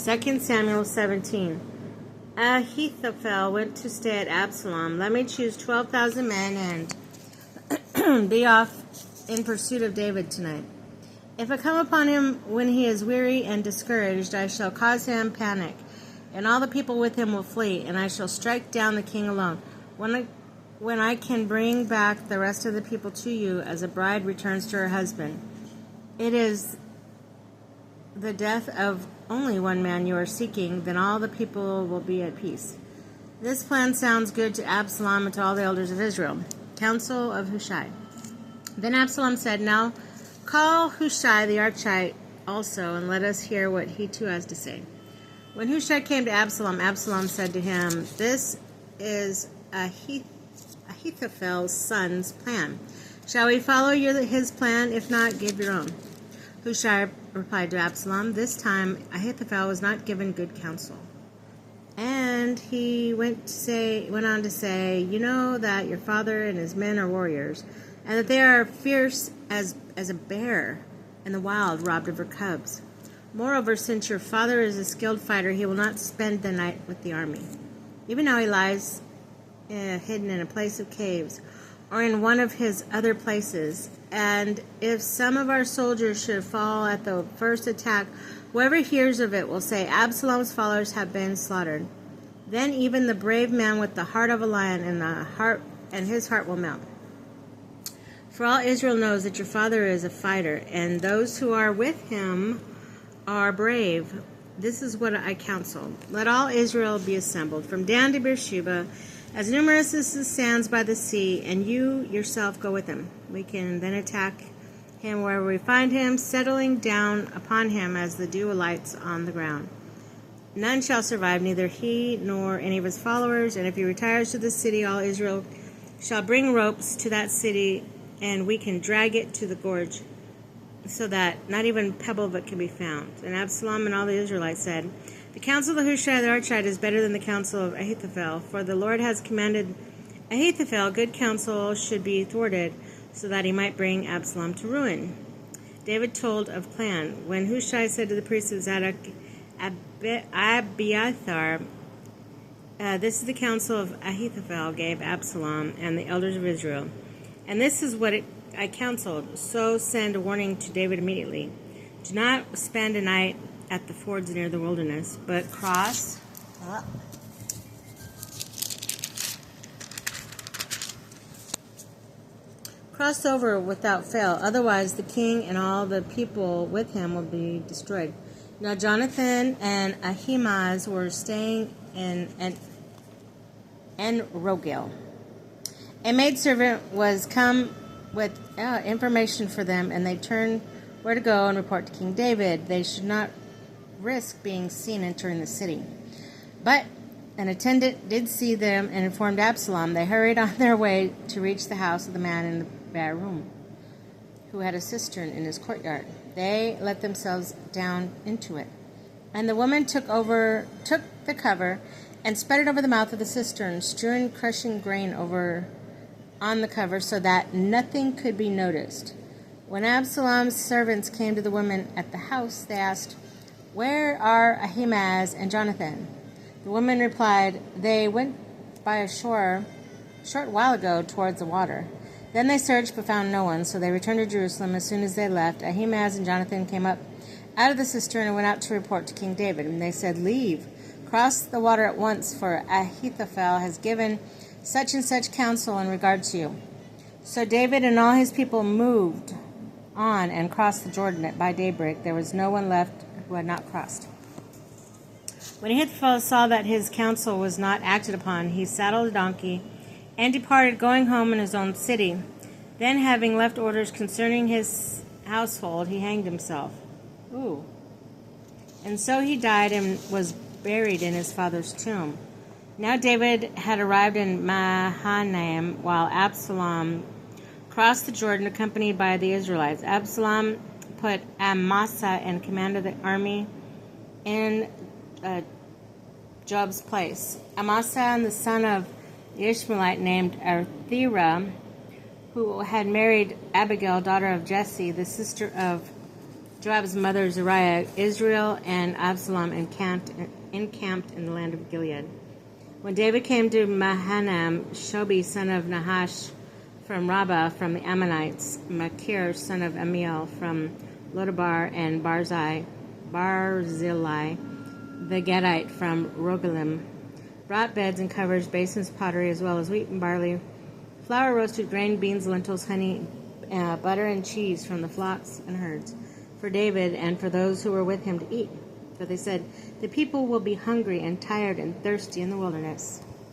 2 Samuel 17. Ahithophel went to stay at Absalom. Let me choose 12,000 men and be off in pursuit of David tonight. If I come upon him when he is weary and discouraged, I shall cause him panic, and all the people with him will flee, and I shall strike down the king alone. When I can bring back the rest of the people to you as a bride returns to her husband. It is the death of only one man you are seeking, then all the people will be at peace. This plan sounds good to Absalom and to all the elders of Israel. Counsel of Hushai. Then Absalom said, Now call Hushai the Archite also, and let us hear what he too has to say. When Hushai came to Absalom, Absalom said to him, This is Ahithophel's son's plan. Shall we follow his plan? If not, give your own. Hushai replied to Absalom, This time Ahithophel was not given good counsel. And he went on to say, You know that your father and his men are warriors, and that they are fierce as a bear in the wild, robbed of her cubs. Moreover, since your father is a skilled fighter, he will not spend the night with the army. Even now he lies hidden in a place of caves, or in one of his other places. And if some of our soldiers should fall at the first attack, whoever hears of it will say, Absalom's followers have been slaughtered. Then even the brave man with the heart of a lion and his heart will melt. For all Israel knows that your father is a fighter, and those who are with him are brave. This is what I counsel. Let all Israel be assembled, from Dan to Beersheba, as numerous as the sands by the sea, and you yourself go with him. We can then attack him wherever we find him, settling down upon him as the dew alights on the ground. None shall survive, neither he nor any of his followers, and if he retires to the city, all Israel shall bring ropes to that city, and we can drag it to the gorge, so that not even a pebble of it can be found. And Absalom and all the Israelites said, The counsel of Hushai the Archite is better than the counsel of Ahithophel, for the Lord has commanded Ahithophel good counsel should be thwarted, so that he might bring Absalom to ruin. David told of plan. When Hushai said to the priests of Zadok, Abiathar, This is the counsel of Ahithophel gave Absalom and the elders of Israel. And this is what I counseled. So send a warning to David immediately. Do not spend a night at the fords near the wilderness, but cross over without fail. Otherwise, the king and all the people with him will be destroyed. Now Jonathan and Ahimaaz were staying in Rogel. A maidservant was come with information for them, and they turned where to go and report to King David. They should not risk being seen entering the city. But an attendant did see them and informed Absalom. They hurried on their way to reach the house of the man in the bare room, who had a cistern in his courtyard. They let themselves down into it, and the woman took the cover and spread it over the mouth of the cistern, strewing crushing grain on the cover so that nothing could be noticed. When Absalom's servants came to the women at the house, they asked, Where are Ahimaaz and Jonathan? The woman replied, They went by a short while ago towards the water. Then they searched but found no one, so they returned to Jerusalem. As soon as they left, Ahimaaz and Jonathan came up out of the cistern and went out to report to King David. And they said, Leave, cross the water at once, for Ahithophel has given such and such counsel in regard to you. So David and all his people moved on and crossed the Jordan by daybreak. There was no one left who had not crossed. When Ahithophel saw that his counsel was not acted upon, he saddled a donkey and departed, going home in his own city. Then, having left orders concerning his household, he hanged himself. And so he died and was buried in his father's tomb. Now David had arrived in Mahanaim, while Absalom crossed the Jordan accompanied by the Israelites. Absalom put Amasa in command of the army in Joab's place. Amasa and the son of the Ishmaelite named Arthira, who had married Abigail, daughter of Jesse, the sister of Joab's mother Zeruiah, Israel and Absalom encamped in the land of Gilead. When David came to Mahanaim, Shobi, son of Nahash, from Rabbah, from the Ammonites, Machir, son of Amiel, from Lodabar, and Barzillai, the Gadite, from Rogelim, brought beds and covers, basins, pottery, as well as wheat and barley, flour, roasted grain, beans, lentils, honey, butter, and cheese from the flocks and herds, for David and for those who were with him to eat. For they said, "The people will be hungry and tired and thirsty in the wilderness."